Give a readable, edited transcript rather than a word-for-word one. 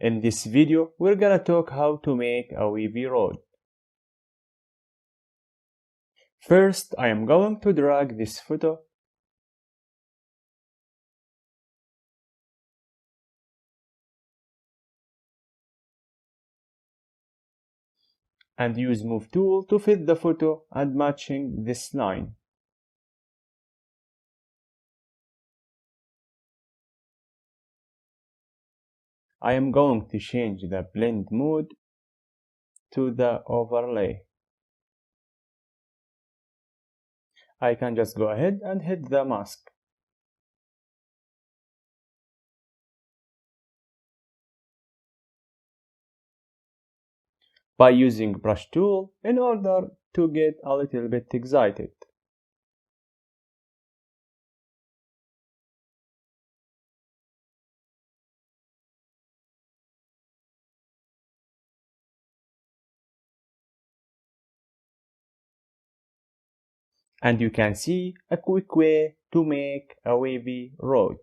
In this video, we're gonna talk how to make a wavy road. First, I am going to drag this photo and use Move tool to fit the photo and matching this line. I am going to change the blend mode to the overlay. I can just go ahead and hit the mask. By using brush tool in order to get a little bit excited. And you can see a quick way to make a wavy road.